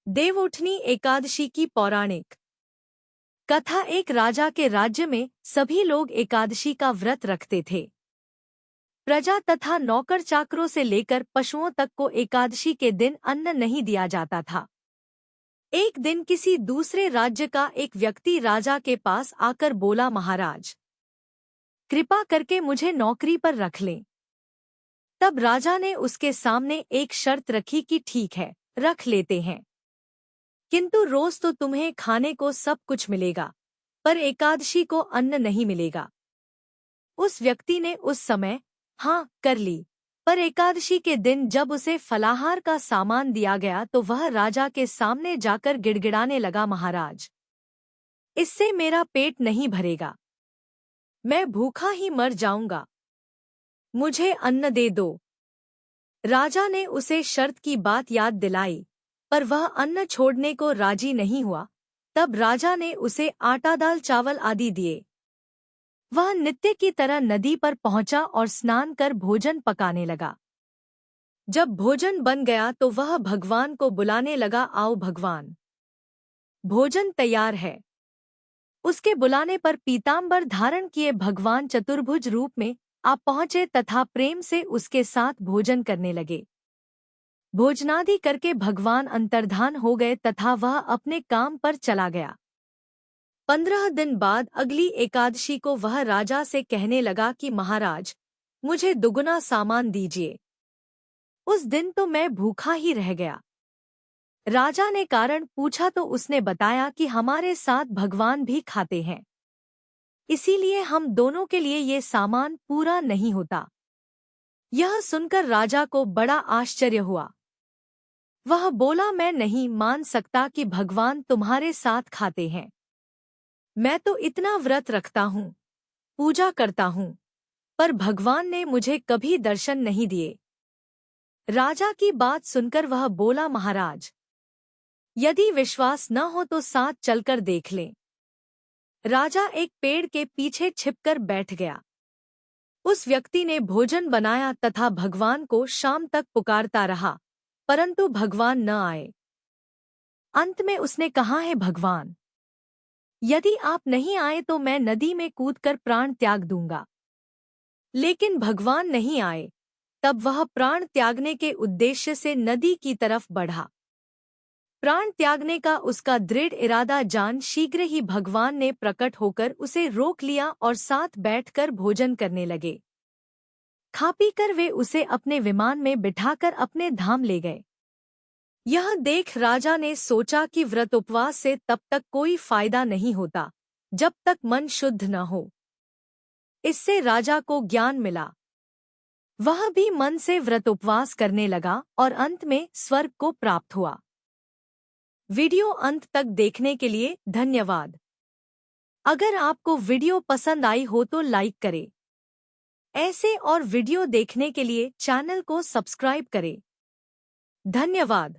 देवउठनी एकादशी की पौराणिक कथा। एक राजा के राज्य में सभी लोग एकादशी का व्रत रखते थे। प्रजा तथा नौकर चाकरों से लेकर पशुओं तक को एकादशी के दिन अन्न नहीं दिया जाता था। एक दिन किसी दूसरे राज्य का एक व्यक्ति राजा के पास आकर बोला, महाराज, कृपा करके मुझे नौकरी पर रख लें। तब राजा ने उसके सामने एक शर्त रखी कि ठीक है, रख लेते हैं, किंतु रोज तो तुम्हें खाने को सब कुछ मिलेगा, पर एकादशी को अन्न नहीं मिलेगा। उस व्यक्ति ने उस समय हाँ कर ली, पर एकादशी के दिन जब उसे फलाहार का सामान दिया गया तो वह राजा के सामने जाकर गिड़गिड़ाने लगा, महाराज, इससे मेरा पेट नहीं भरेगा, मैं भूखा ही मर जाऊंगा, मुझे अन्न दे दो। राजा ने उसे शर्त की बात याद दिलाई, पर वह अन्न छोड़ने को राजी नहीं हुआ। तब राजा ने उसे आटा, दाल, चावल आदि दिए। वह नित्य की तरह नदी पर पहुंचा और स्नान कर भोजन पकाने लगा। जब भोजन बन गया तो वह भगवान को बुलाने लगा, आओ भगवान, भोजन तैयार है। उसके बुलाने पर पीतांबर धारण किए भगवान चतुर्भुज रूप में आप पहुंचे तथा प्रेम से उसके साथ भोजन करने लगे। भोजनादि करके भगवान अंतर्धान हो गए तथा वह अपने काम पर चला गया। 15 दिन बाद अगली एकादशी को वह राजा से कहने लगा कि महाराज, मुझे दुगुना सामान दीजिए। उस दिन तो मैं भूखा ही रह गया। राजा ने कारण पूछा तो उसने बताया कि हमारे साथ भगवान भी खाते हैं, इसीलिए हम दोनों के लिए ये सामान पूरा नहीं होता। यह सुनकर राजा को बड़ा आश्चर्य हुआ। वह बोला, मैं नहीं मान सकता कि भगवान तुम्हारे साथ खाते हैं। मैं तो इतना व्रत रखता हूँ, पूजा करता हूँ, पर भगवान ने मुझे कभी दर्शन नहीं दिए। राजा की बात सुनकर वह बोला, महाराज, यदि विश्वास न हो तो साथ चलकर देख लें। राजा एक पेड़ के पीछे छिपकर बैठ गया। उस व्यक्ति ने भोजन बनाया तथा भगवान को शाम तक पुकारता रहा, परंतु भगवान न आए। अंत में उसने कहा, है भगवान, यदि आप नहीं आए तो मैं नदी में कूदकर प्राण त्याग दूंगा। लेकिन भगवान नहीं आए। तब वह प्राण त्यागने के उद्देश्य से नदी की तरफ बढ़ा। प्राण त्यागने का उसका दृढ़ इरादा जान शीघ्र ही भगवान ने प्रकट होकर उसे रोक लिया और साथ बैठकर भोजन करने लगे। खा पीकर वे उसे अपने विमान में बिठाकर अपने धाम ले गए। यह देख राजा ने सोचा कि व्रत उपवास से तब तक कोई फायदा नहीं होता जब तक मन शुद्ध न हो। इससे राजा को ज्ञान मिला। वह भी मन से व्रत उपवास करने लगा और अंत में स्वर्ग को प्राप्त हुआ। वीडियो अंत तक देखने के लिए धन्यवाद। अगर आपको वीडियो पसंद आई हो तो लाइक करें। ऐसे और वीडियो देखने के लिए चैनल को सब्सक्राइब करें। धन्यवाद।